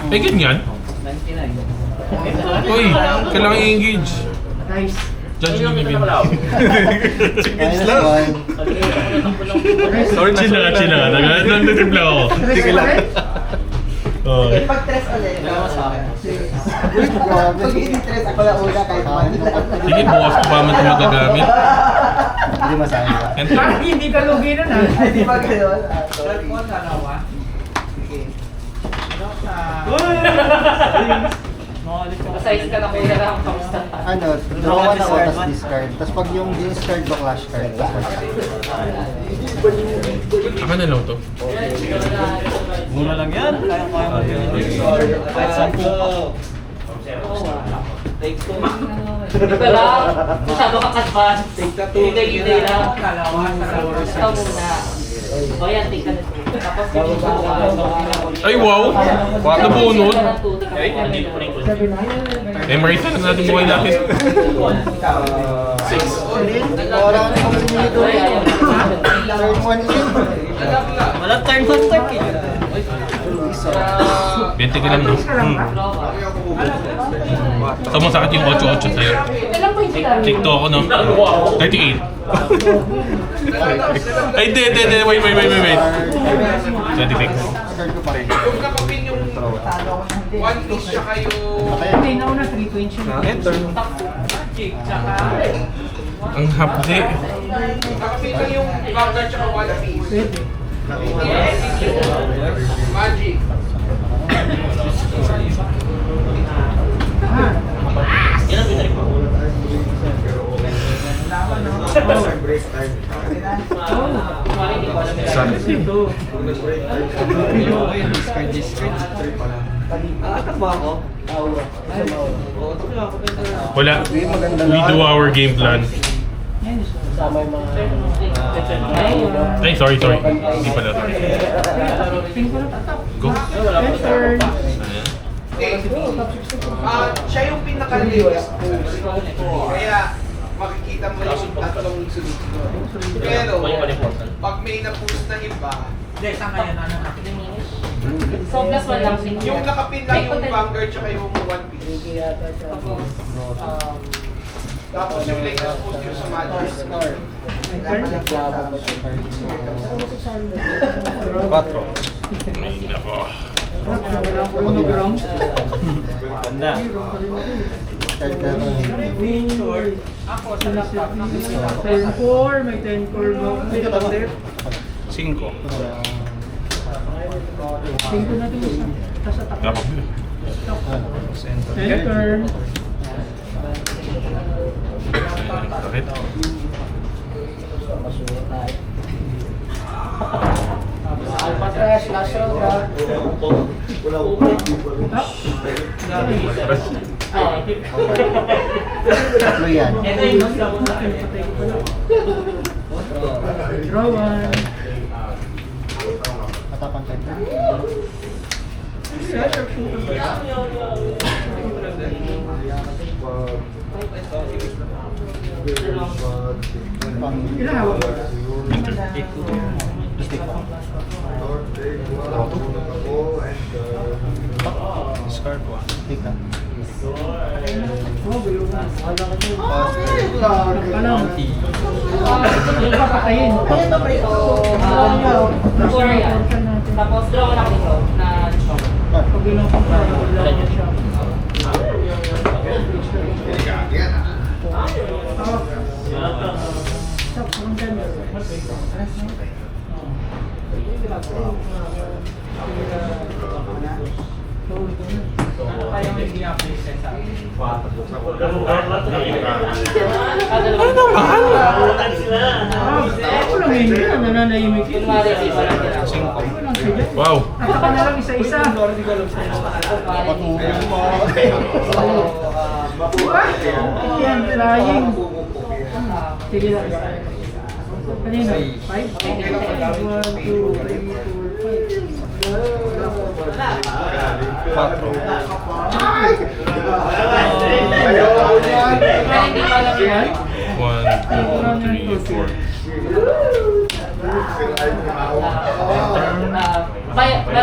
Eh, ganyan. Uy, kailangan i-engage. Nice. Judge nyo na Minus one. Sorry na. Chill na. Nag-trip lang ako. Sige lang. Okay. Pag tres ulit. Pag ini-tres ako na una kahit mali lang. Sige, bukas ko pa man ito magagamit. Hindi masaya. Enter. Parang hindi ka lugi nun ah. Di ba gano'n? Size ka na kuya lang, kamusta? Ano, draw one ako, tapos discard. Tapos pag yung discard mo clash card, tapos Ako na lang to. Mura lang yan. Kaya-kaya mo yun. Kahit 10. Hindi ka lang, masyado kang advance. Hindi lang. Ikaw muna. O yan, take ka na. Tapos yung Ay, wow! Nabunod. Memorize na natin buhay natin. wala ka na kung dito. Turn one in. Walang turn on start eh. 20 ka lang, no? Ito mo sakit yung 8-8 sa'yo. Take to ako, no? 38. Ay, hindi. Wait. 26. Discard ko pa rin. Yung nakapin yung one piece tsaka yung... Hindi, nauna 3 points yun. Ang hapde. Nakapin lang yung Vanguard tsaka one piece. Pwede. Magic. Wala. We do our game plan. Ay, sorry. Hindi pala. Go. Turn. Siya yung pinaka-latest boost. Kaya makikita mo yung tatlong sunod-sunod. Pero, pag may na-boost na iba, So, plus 1 lang din. yung nakapin lang yung Vanguard tsaka yung one piece. Tapos yung latest boost yung sa Magic. 4. Ay, nako. Ganda. Discard ka rin. Turn 4, may 10 core mo. May ka ba? 5. 5 na din isa. Tapos sa tapo. Dapat. Turn. Bakit? Patrash, last round ha. Tatlo yan. Draw 1. Matapang ka. Ilan hawak mo? Stick pa. Discard 1. Stick ka. Ano? Yung papatayin. So, 4 yan. Tapos, draw na ako dito na shock. Pag ilang wala ko siya. Stop, ang ganda. Ano naman? Ako lang yun yun, nananahimik yun. Kunwari, di ba lang din ako? Ako lang siya dyan. Wow. At saka na lang isa-isa. Yan, flying. Sige lang. Kanina? 5? 1, 2, 3, 4, 5. Kaya hindi pa lang yan. 1, 2, 3, 4.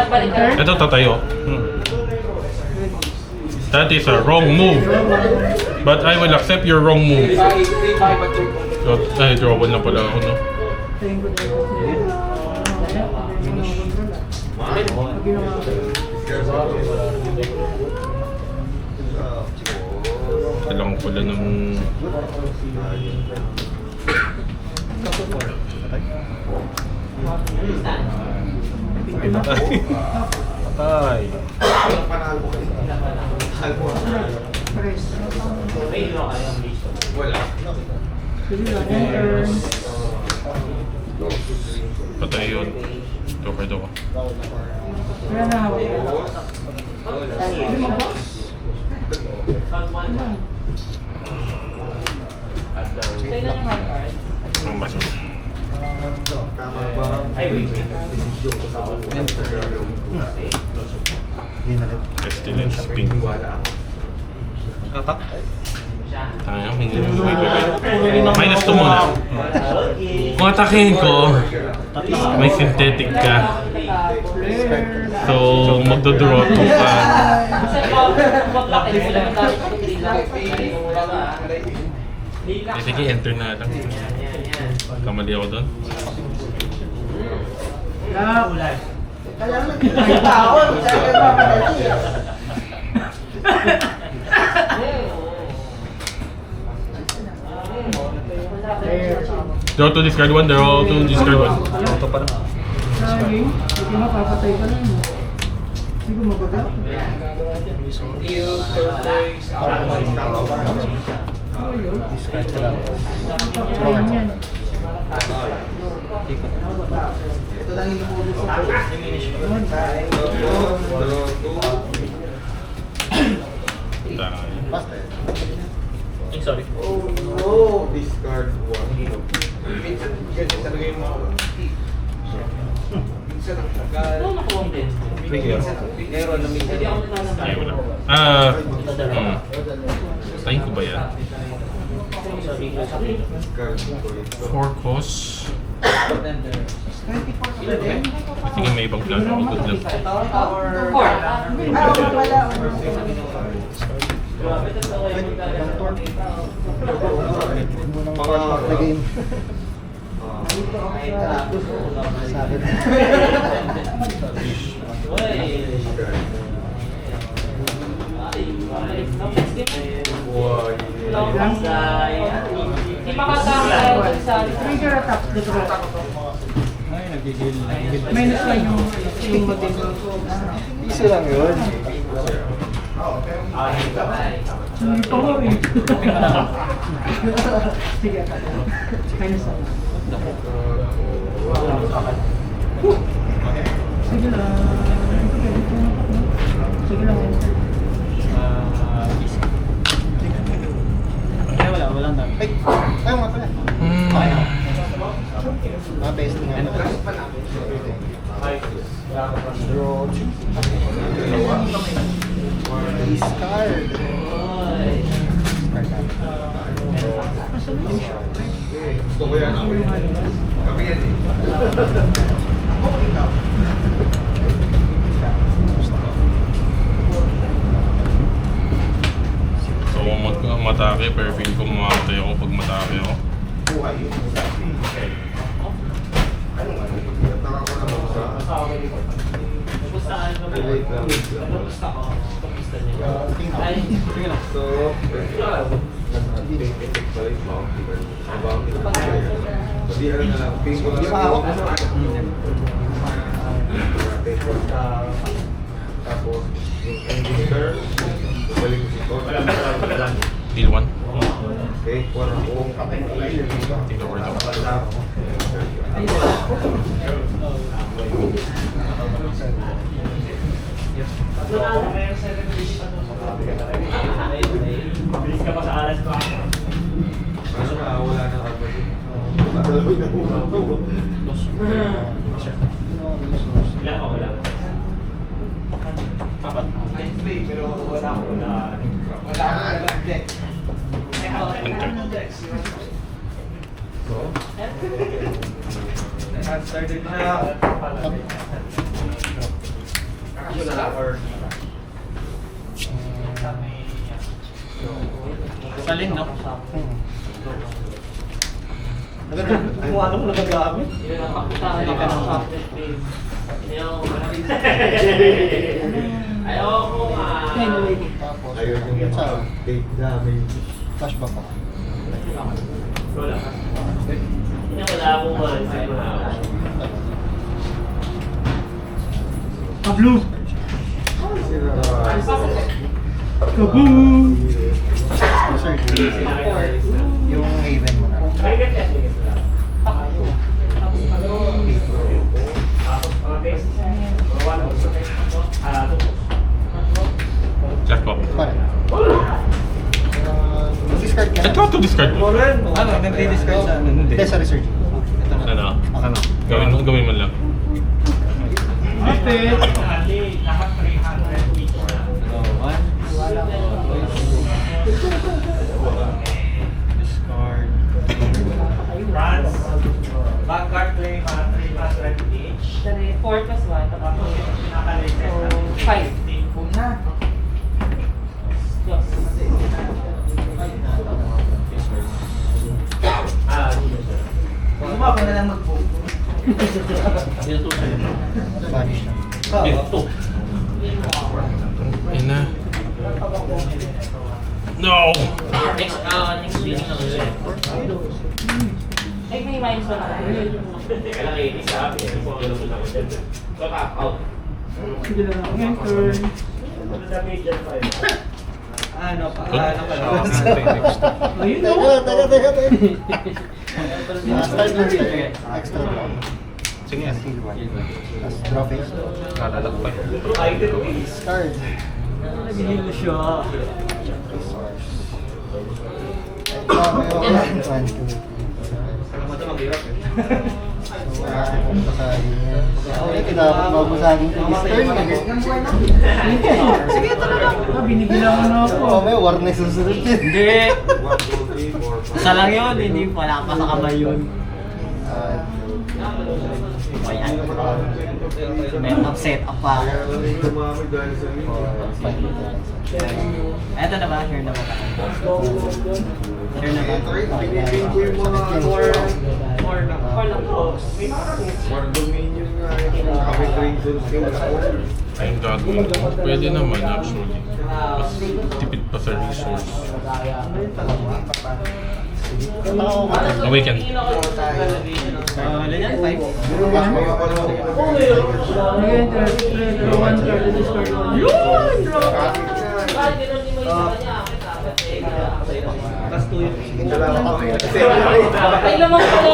Balik ka. Ito tatayo. That is a wrong move. But I will accept your wrong move. So, ay, drawable na pala ako, no? Tingin ko dito. Talang pala ng... Patay. Wala. Sige lang, enter. Patay yun. Joker daw ko. Wala na hawak. Ang baso. Pestilence pink. Katak. Tayo, minus 2 muna. Kung atakin ko, may synthetic ka. So, magdodraw 2 ka. Sige, enter na lang. Kamali ako doon. Lock. Kaya naman, may tao. Kaya mamadali. Draw to discard 1, draw to discard 1. Auto pa na. Saging. Hindi mapapatay ka lang. Hindi ko magagal. Discard ka lang. Ayun yan. Ito lang yung lumulog sa Basta eh. Sorry. Oh, discard 1. Minsan, ganyan talaga yung mga minsan ang tagal. Meron na minsan. Ay, wala. Tayin ko ba yan? 4 costs. I think may ibang plano ako. Good luck. wala. Mga na game. Sabi na. Hindi makakakain sa... Trigger attack. Ay, nagigil. Minus lang yung modelo. Easy lang yun. Hindi pa ko eh. Sige. Minus lang. Sige lang. Sige lang. Enter. Ay, walang dami. Ay! Ayaw nga pala. Paste nga pala. Draw 2. Discard. Discard natin. Gusto ko yan. Kami yan eh. So, kung matake, pero feel ko mamatay ako pag matake ako. Buhay yun. Anong ano? Nataka ko naman sa... Relate lang. So, sabihan na lang, ping ko lang. Di pa ako. Tapos, yung ending turn, balik ko si Todd. Deal 1. Okay, kuha na ko. Take the word out. Ano na, wala na ako. Madaloy na po. Pero wala ako na. Wala ako na deck. Enter. Started na. Saling, no? Kung ano mo nagagamit. Yun ang pakutahan ng chocolate babe. Ayoko nga. Tapos, yung sa flashback ako. Wala akong Blue. Kaboom! Sir, yung Haven mo na. Jackpot. Pare. Discard ka I thought to discard mo. Ano, nag-discard sa ano? Hindi, sa research. Ano? Ano? Gawin mo lang. Kapit. Discard. Vanguard play, 3 plus 20 each. 4 plus 1. So, 5. Una. Yes. Suma ko na lang mag-book. Vanish na. Ina. No! Next week na ulit. Ay, may minus na ako. Sige lang ako ngayon, turn. Ano pa? Ayun Teka, o. teka. Start na rin. Extra draw. Sige. Skill 1. Tapos draw face. Kalalakpay. Discard. Nagigilo siya. May 1, 2. So, wala akong basahin yan. Okay, dapat mabasagin ko this turn. Sige, talaga. Binibilangan na ako. Oh, may war na susunod yun. Hindi. Isa lang yun, hindi wala pa sa kamay yun. Ayan. May upset up pa. Eto na ba? Sure na ba? Sure na ba? 4 lang po. Ayun gagawin ko. Pwede naman actually. Mas tipid pa sa resource. Awaken. Wala yan, 5. Ngayon, draw 1 card, discard 1. Yun! Ay, lamang pala.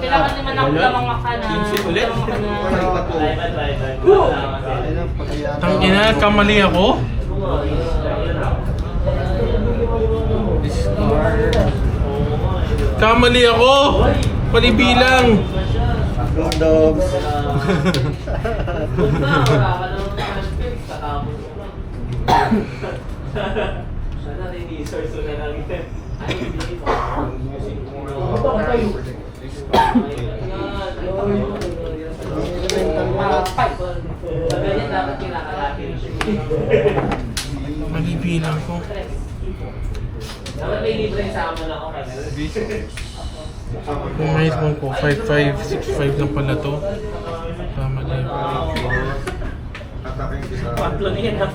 Kailangan naman ako lamang ka na. ulit? Tangina, kamali ako? Kamali ako! Palibilang! Dogs. Palibilang ko. Dapat may libre sa amin ako. Kung may phone ko, 5565 lang pala to. Kamali. Patlo na yan ha.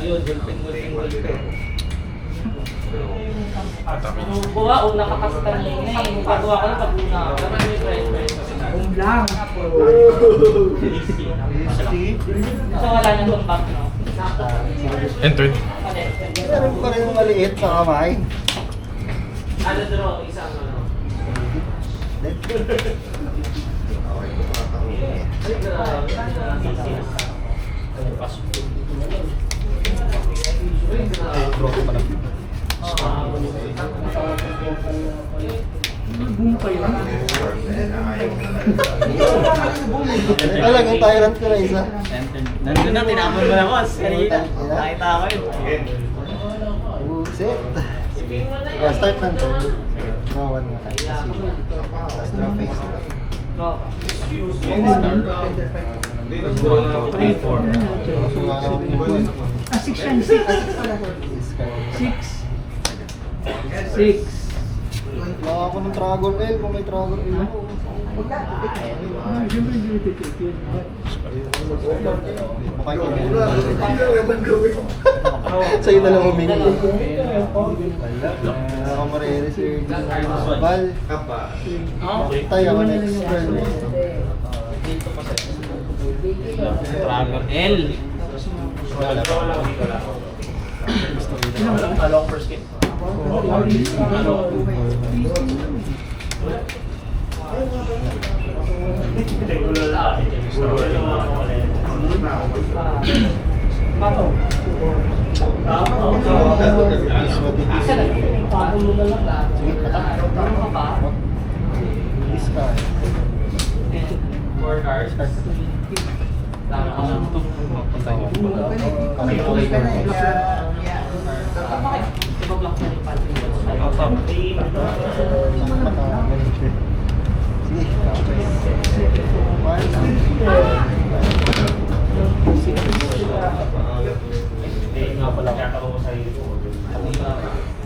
Ayun, gulping. Atake. Buwa, una kakastan na yun eh. Pagawa ko na pag-una. Dapat may price. Lang. So wala na itong back, no? Entered. Meron pa rin maliit sa kamay. Ano draw? Isang ano? Boom kayo. Talagang tyrant ko na isa. Nandun na, tinapon mo na boss. Kanina. Nakita ko yun. Buset. Yeah, start ng turn. Draw 1 mo tayo. Tapos draw face. Draw ka. 3, 4. So, wala akong input. 6 yan, 6. 6. Wala ako ng Dragon L, kung may Dragon L ako. Siyempre hindi titik yun. Mukha yung sa'yo na lang humingi. Wala ako marireserve. Bal. Tayo ako next turn. Dragon L. Wala pa. Along first game. Discard. Ibablock na yung pantry.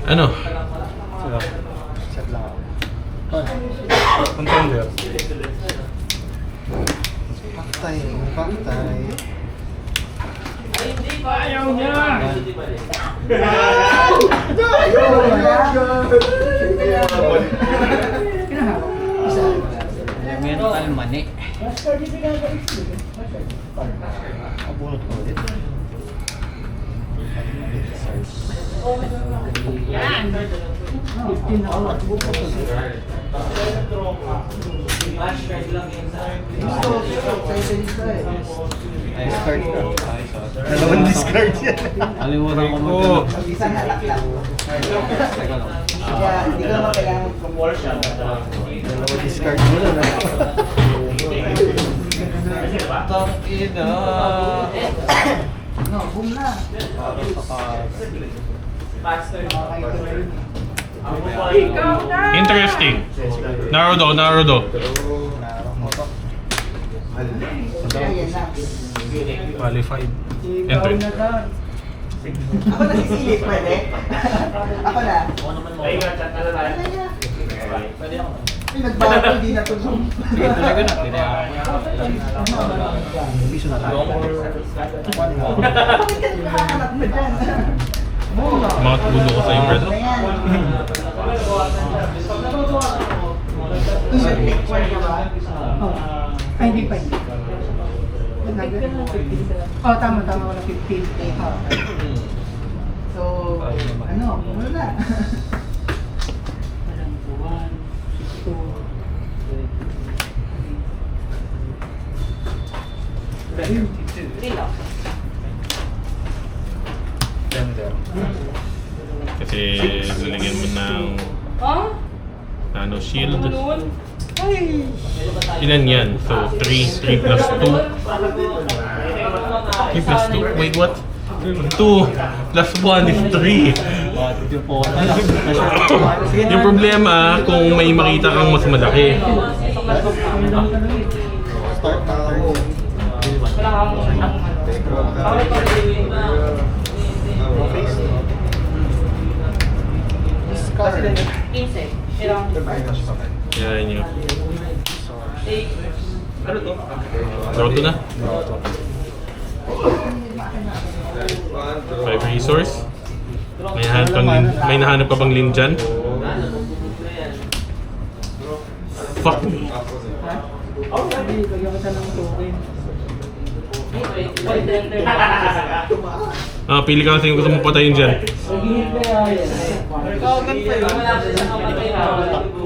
Ano? Set lang ako. Contender. Paktay. Paktay. Ayaw niya! Elemental mani. Abunot ko ulit. Yan! 15 na ako. Discard ka. Dalawang discard yan. Alimutan ko Oh. Isang hatak lang. Kaya hindi ka naman kailangan Dalawang discard mo na. Tangina. No, boom na. Interesting. Naruto, Naruto. Narang mo to. Ayan na. Qualified. Ikaw Enter. na ka. Ako na sisilip, pwede? Ako na. Ay, nagbago, hindi na to zoom. Tuloy ko na. Piso na tayo. Bakit ka nagkakanap mo dyan? Mga tulo ko sa'yo, brother. Ayan. Pick one ka ba? Oh. Ay, hindi pa yun. Oh, tama, wala 15. So, ano, ano na? Relax. Kasi nalagyan mo ng Ha? nano shield. Noon? Ay! Ilan yan? So, 3 plus 2. 3 plus 2? Wait, what? 2 plus 1 is 3. Yung problema, kung may makita kang mas malaki. Start na ako. Wala kang ano. Bakit pag gawin na? Face. Discard. 15. Ilang? Yan yun. 8. Naruto na. 5 resource. May nahanap ka bang lin dyan? Fuck me. Hindi, lagyan ko siya ng token. Pili ka kasi yung gusto mong patayin dyan. Nag-hit na yan. Kagan pa yun. Wala siya sa kapatay na.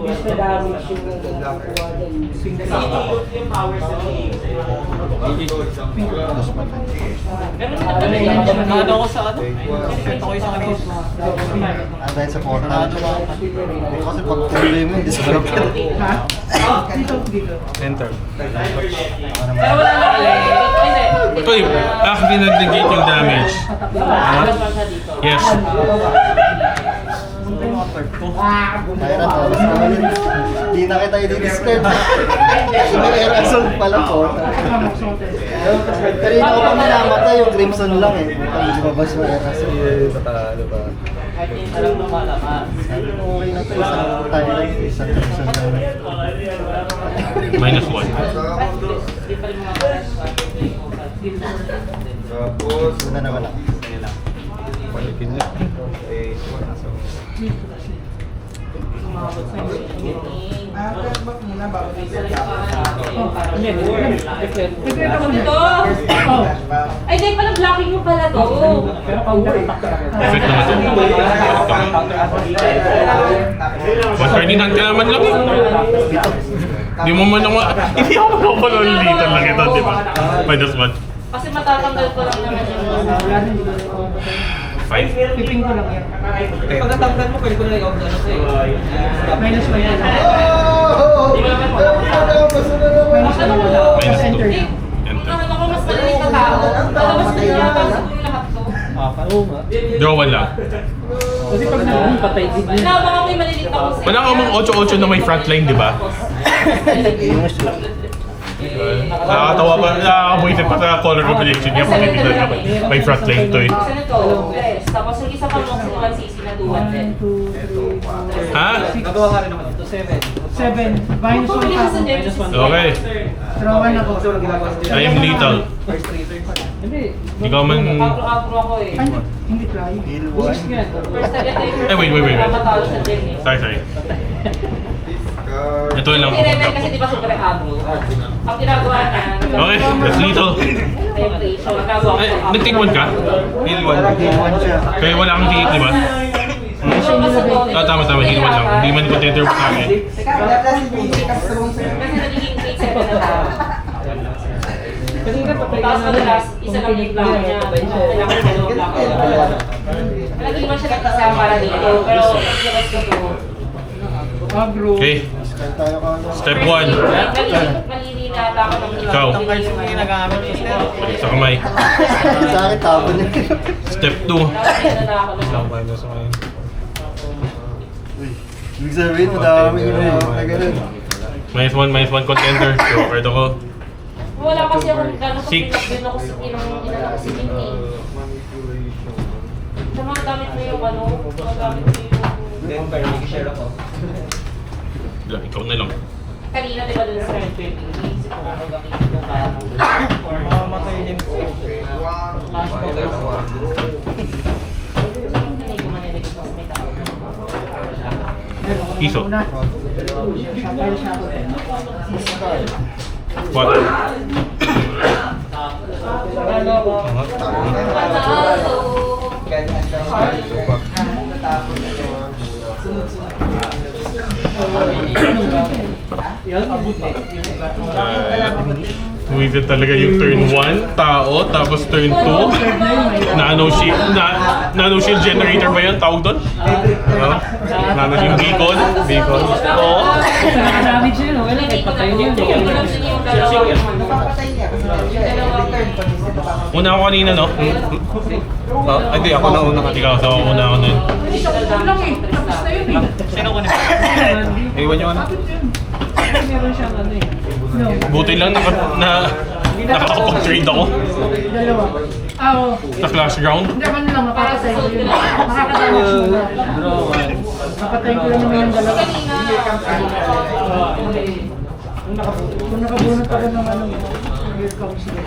Mr. Damage yung nakukuha dyan. Swing na lang. Yung powers na Ano ko sa ano? Ito ko isang ano. Dahil sa portal. Kasi pag tuloy mo, discard ka. Ha? Dito. Enter. Kaya wala na ulit. Ito yung actually nag-negate yung damage. Wala siya dito. Yes. discard ko. Kaya na to. Basta ulit. Di na kita i-discard. May air assault pala po. Kanina ko pa minamatay yung Crimson lang eh. Ang lumabas yung air assault. Patalo ba? Kahit yung alam mo malakas. Sabi ko okay na to. Isang tayo lang. Isang Crimson lang. -1. Di pa rin mga pares. Tapos, Una naman ako. Palikin niya. Umabot sa inyo. Ba't muna bago Secret ako na. Ito! Oh. Ay, di pala blocking mo pala to. Pero counter attack talaga. Effect naman to. 139 ka naman lang. Hindi mo man ako, hindi ako mapapalulitan lang ito, di ba? -1. Kasi matatanggal ko lang naman yung... Wala rin. 5. Piping ko lang yan. Pag natanggal mo, pwede ko na i-off ano sa'yo. Minus mo yan. Di ba naman Minus mo lang. Minus Enter. 2. Kung naman ako mas maliit na tao, lalabas ko yung lahat ko. Draw 1 lang. Kasi pag patay din yun. Nabang ako yung maliliit na kung Wala ka mang 8-8 na may frontline, di ba? Nakakatawa pa, nakakabuisit pa sa color combination niya pag hindi na may frontline to eh. Kasi nito, yes. Tapos yung isa pang mga sinuwan CC na 200. 1, 2, 3, 4, Ha? Nagawa ka rin naman ito. 7. 7. Minus 1 Pumili pa ka sa ako. Genesis. Okay. Drawan ako. I am lethal. Hindi. Ikaw man... Apro ako eh. Ay, hindi try. Heal First 1. agad Eh, wait. Matalo sa Gen eh. Sorry. Ito lang. Hindi naman kasi di ba super agro. Ang ginagawa niya, Okay, that's lethal. temptation. Nagagawa ko Ay, sa nag-take 1 ka? Heal 1. Heal 1 siya. Kaya wala kang tiit, di ba? Tama. Heal 1 lang. Hindi man contender sa akin. Kasi nagiging 8-7 na tao. Tapos madalas, isa lang yung plano niya. Kailangan yung dalawang plano. Nag-iwan siya ng isa para dito. Pero pag-labas ko to, Agro. Okay, Discard tayo ka. step 1. malilina ata ako ng Ikaw. Itong cards yung ginagamit ko sir. Sa kamay. Sa akin, tapon yun. Step 2. Tapos na ako ng Minus 1. Uy, ibig sabihin, madami yung na ganun. -1 contender. So, card ako. Wala kasi akong gano'n Six. din ako sa inang si Pinti. Sa mga gamit mo yung ano, mga gamit mo yung... share ako. Wala, ikaw na lang. Kanina diba dun sa red paint, iniisip ko kung gamitin ko para Mamamatay din po. hindi ko manilig ko sa may tao. Piso. Una. Patay siya ako. Discard. 4. Buwisit talaga yung turn 1, tao, tapos turn 2. Nano shield generator ba yan? Tawag doon? Nano shield beacon? Beacon? Oo. Nakadamage yun, wala kahit patay niyo. Yung dalawang ano. Papatay niya. Return pa niya. Una ako kanina, no? Hindi, ako na una Ikaw, so una ako nun. Lang eh, tapos na yun eh. Sino ko nito? Iwan nyo ano? Meron siyang ano eh. No. Buti lang nakakapag-trade ako Dalawa. Oo. sa clash ground. Hindi man lang, mapapatay ko yun. Makakadamage mo na. Mapatay ko lang naman yung dalawa. Kung nakabunot ako ng ano, here comes the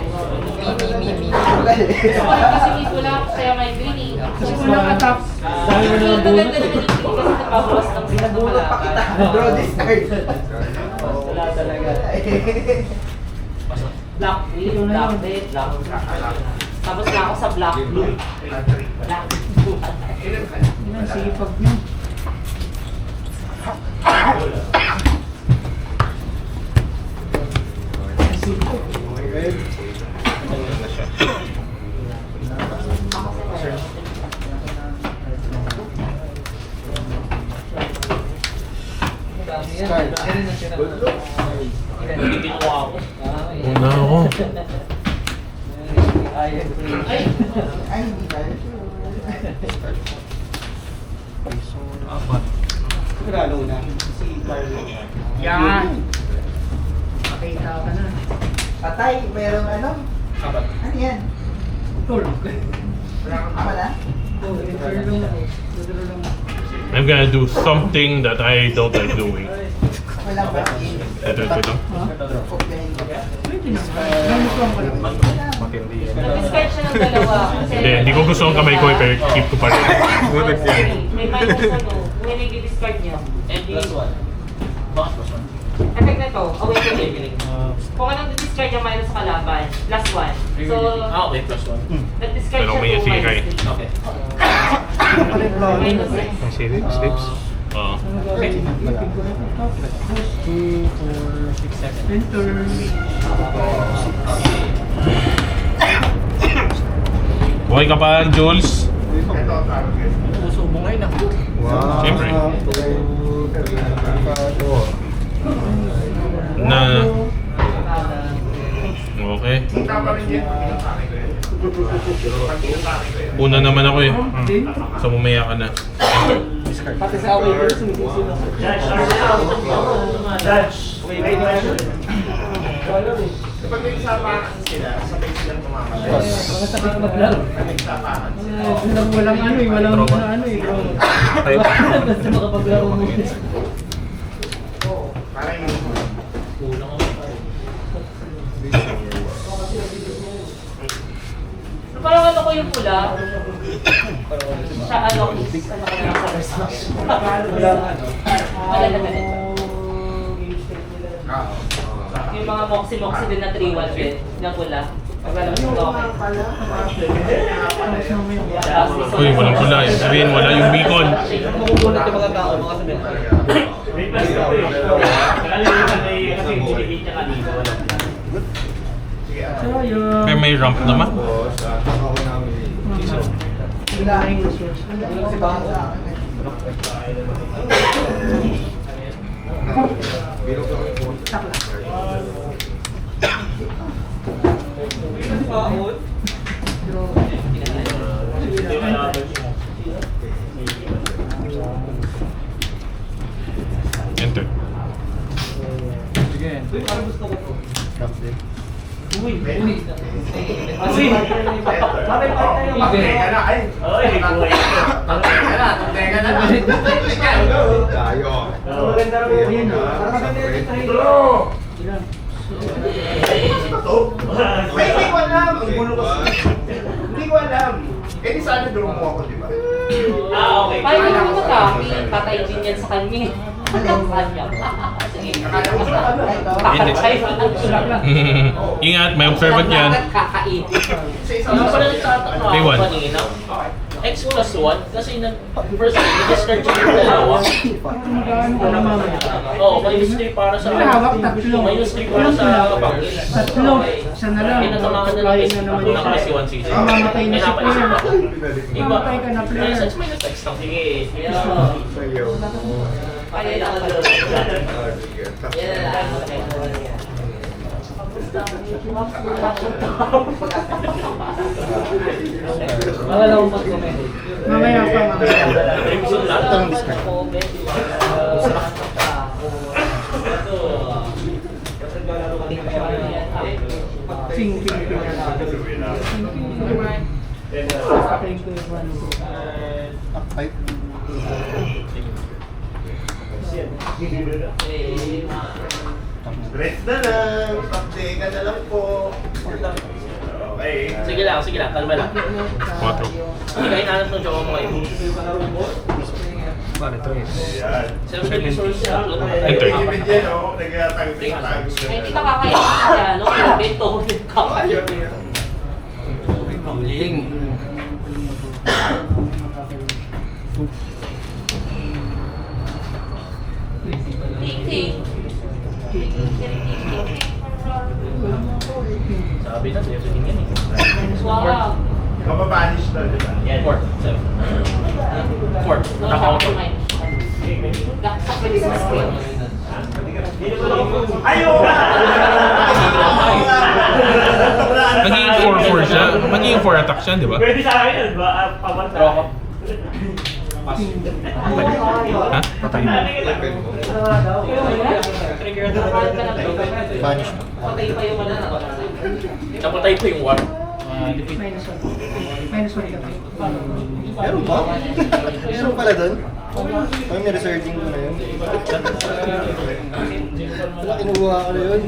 Kasi may pula, kaya may green. Kasi unang attack, dahil Hindi na maganda nabunot. na yung kasi napabulas ng Pinabulot pa kita. Draw discard. Wala talaga. Black blue, black red, black tapos na ako sa black blue. Black blue. Yun ang sipag niya. Discard. Una ako. Ay, hindi tayo. Apat. Yan. Makita ka na. Patay, merong ano? Ano yan? Tol. Ama na? I'm gonna do something that I don't like doing. Wala ba? Ito lang. Pwede na. Gamit ko ang pala. Nag-discard siya ng dalawa. Hindi ko gusto ang kamay ko, pero keep ko pa rin. May minus ano, may nag-discard niya. And plus one. Box plus one. Effect na to, away to him. Kung anong discard niya minus sa kalaban, plus 1. So, Okay, plus one. nag-discard Pero siya may 2 sige kay. minus 3. Okay. Minus 6. Slips? Oo. Enter. Okay ka pa, Jules? Puso mo ngayon ako. Siyempre. Na... Okay. Una naman ako eh. So mamaya ka na. Pati sa away ko, sumisisi na. Kapag may sapakan sila, sabay silang mamamatay. Mga sabik maglaro. May sapakan sila. Walang ano eh, walang ano eh bro. Basta makapaglaro mo. Parang yung Kulang ako. Parang ano ko yung pula? Sa ano? Wala na ganito. Yung mga moxie-moxie din na 3-1 din, na pula. Pagkalam mo ito okay. Uy, walang pula. Sabihin, wala yung beacon. Makukulat yung mga tao, mga sabihin. Sayang. Pero may ramp naman. Ilahin ko siya. Si Bang sa akin eh. Enter. Ayan na. Ilan? Ay, hindi ko alam. Ang gulo kasi. Hindi ko alam. Eh, di sana draw mo ako, di ba? Okay. Parang yung mga copy, patay din yan sa kanya. Ang kanya. Sige. Patay lang. Ingat, may observant yan. Kakain. Sa isang Ano pala nagtataka Day ako one. kanina? X plus 1 kasi first nag-discard siya yung dalawa. Magkano ka na mamaya? Oo, minus 3 para sa Hawak tatlo. minus 3 para sa bakit. Tatlo. Isa na lang. Pinatamaan na Supply lang na naman ako siya. na si 1 season. Mamamatay na si player. Iba. Mamatay ka na player. Minus X minus X lang. Sige. Patay lang pala. Yan na lang. Wala akong mag-comment. Mamaya pa mamaya. Ito ang discard. Ping, ping, ping. Patayin ko yung ano. Rest na lang. Pagdeka na lang po. Okay. Sige lang, kalma lang. 4. Hindi ka hinahanap ng jowa mo ngayon. Ayan. 7 resource sa plot. Enter. Ibig yan, oh. Nagkatago Ay, hindi ka kakain siya. No, bento ko yung kakain. Ting-ting. Sabi na, sa'yo sa yan eh. Wow. Mababanish na, di ba? Yan. 4. 7. 4. Nakakauto. Sa pwede sa screen. Ayaw! Magiging 4-4 siya. Magiging 4 attack siya, di ba? Draw ko. Ha? Vanish. Patay pa yung ano na. Napatay po yung war. Minus 1. Minus 1 ka. Meron ba? Meron pala doon? Ay, may resurging ko na yun. Wala, kinuha ko na yun.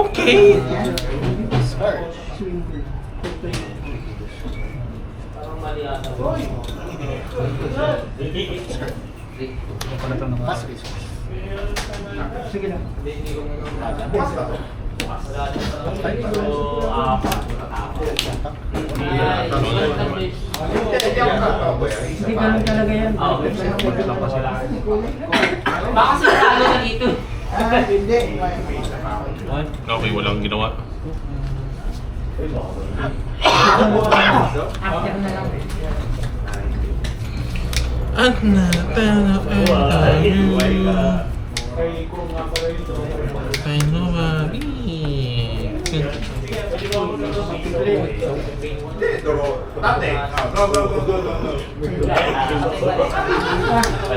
Okay. Scar. Pass resource. Sige lang. Hindi ganun talaga yan. Baka sinasalo na dito. Okay, walang ginawa. After na lang. At natana tayo. Ay, nobody.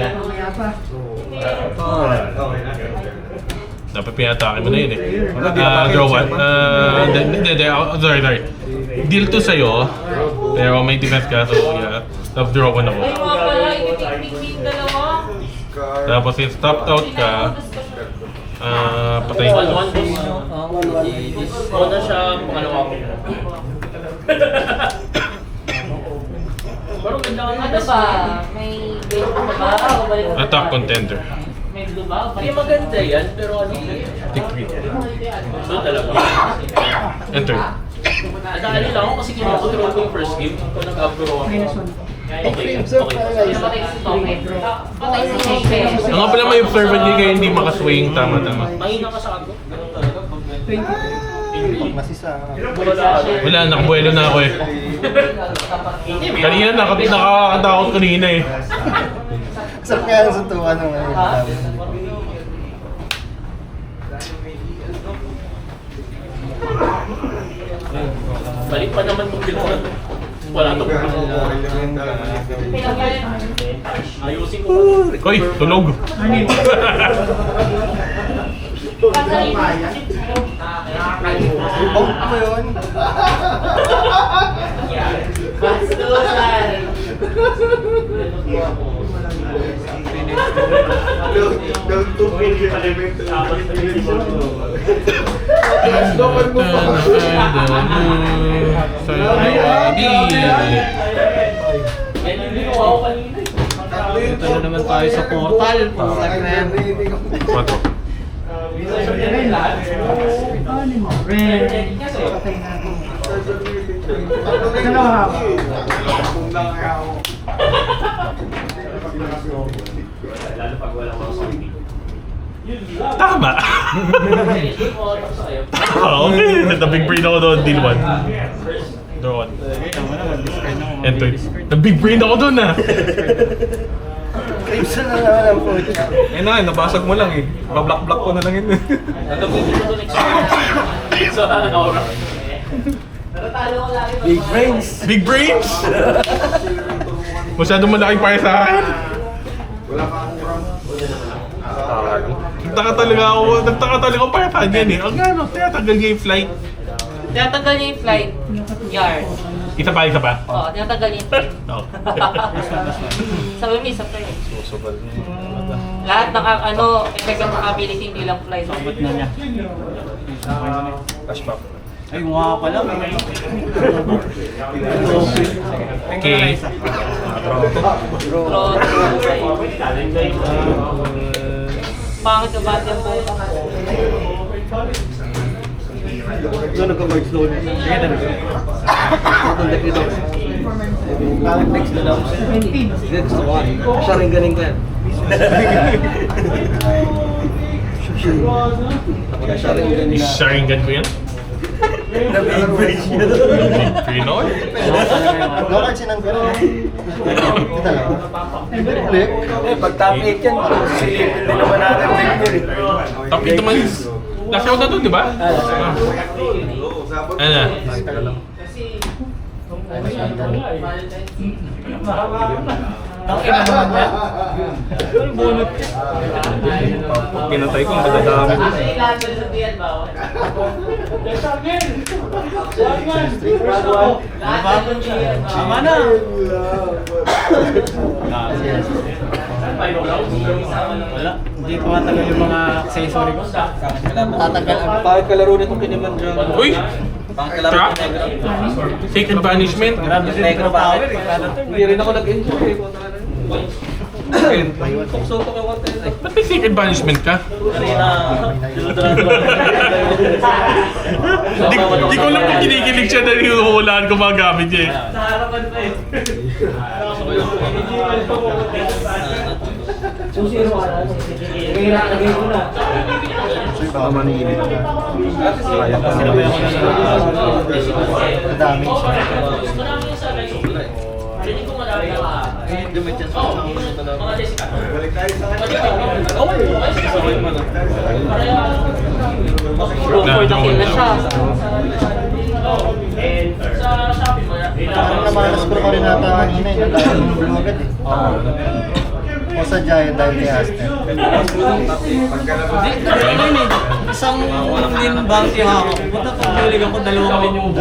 Mamaya pa. Dapat pinatake mo na yun eh. Draw one. Sorry. Deal to sa'yo. Pero may defense ka, so yeah. Tapos draw one ako. Ay, mga pala, ititik-tik yung dalawa. Tapos since top out ka, patay ka. 1-1 boss. Una siya, pangalawa ko. Parang ganda ka Ano ba? May blue ba? O balik mo? Attack contender. May blue ba? Hindi maganda yan, pero ano so talaga. Enter. Nadali lang ako kasi kinukontrol ko yung first game. Kung nag-upgrow ako. Minus 1. Okay. Patay si Tope. Patay si Tope. Ang nga pala may observant niya kaya hindi makaswing tama-tama. Mahina ka sa agro. Ganun talaga. 20. Masisa. Wala, nakabuelo na ako eh. Kanina nakakatakot kanina eh. Sarap kaya sa tuwa nung ano. Balik pa naman kung bilang wala to. Ayusin ko. Hoy, tulog. Ano yun? Bong mo yun. Bastusan. Ito na naman tayo sa portal. Quatro. Red. Patay na ako. Dalawa haba. Tama! Okay, nag-big brain ako doon, deal one. Draw one. Enter. Nag-big brain ako doon ah! Crimson na naman ang puto. Eh na, nabasag mo lang eh. Bablock-block ko na lang yun. Big brains. Big brains! Masyadong malaking para sa akin. Nagtaka talaga ako para saan yan eh. Ang gano, tinatanggal niya yung flight. Tinatanggal niya yung flight. Yard. Isa pa? Oo, tinatanggal niya yung flight. Oo. Sabi mo, isa pa yun. Lahat ng effect ng ability, hindi lang flight. Ba't na niya? Ay, mukha ka pala. Okay. Draw. Pangit ka ba yung po? Doon nagka-merge doon. Sige na rin. Doon dito. Bakit next na lang? 20. Sige, gusto ko. Siya rin galing ka yan. Siya rin galing na. Sharingan ko yan? Na big brains niya. Pinoy? Local sinang pero. Kita lang. Flip. Pag top 8 yan, silipin din naman natin vector eh. Top 8 naman. Last out na doon, di ba? Ano na? Ang ina naman yan. Ano bunot? Pinatay ko, madadami. Actually, lahat ng sabihan ba? Lahat ng sabihan ba? Tama na. Wala. Hindi ko matagal yung mga accessory ko. Tatagal ang bakit kalaro nitong Kilimanjaro. Uy! Bakit kalaro Trap? ng Negro? Sacred Banishment? Negro bakit? Hindi rin ako nag-enjoy. Tukso-tok yung content eh. Ba't may Sacred Banishment ka? Kanina, Di ko alam kung kinikilig siya dahil huhulaan ko mga gamit niya eh. Sa harapan pa eh. Susiro ka na. Lagay ko na. Baka maniinit na. Sino ba yung Madami siya. Gusto namin sa live. Hindi ko marami na mga Jessica. Balik tayo sa kanya. Comfortable na siya. And sa Shopee mo, Parang namalas ko rin ata kanina yung dahil ng blue agad eh. O sa Giant dahil kay Aster. Isang din bounty ako. Punta pag hulig ako, 2 din yung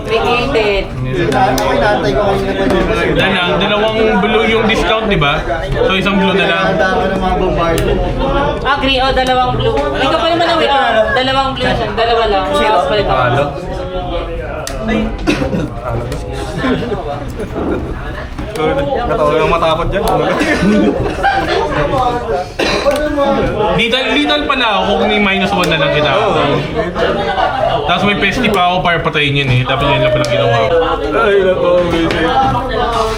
created. Ako inaantay ko kanina pa yun. Yan lang, dalawang blue yung discount, di ba? So isang blue na lang. Handa ko ng mga bombardment. Green o dalawang blue. Hindi ka pa naman aware. Dalawang blue siya. Dalawa lang. Tapos palit ako. Natawa yung matapot dyan. Lethal pala ako kung may -1 na lang kita. Tapos may pesty pa ako para patayin yun eh. Dapat yun lang pala ginawa ko. Ay, natawa mo yun.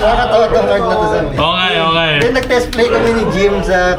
Nakakatawa itong card na to sa Oo nga eh, oo nga eh. Then nag-test play kami ni Jim sa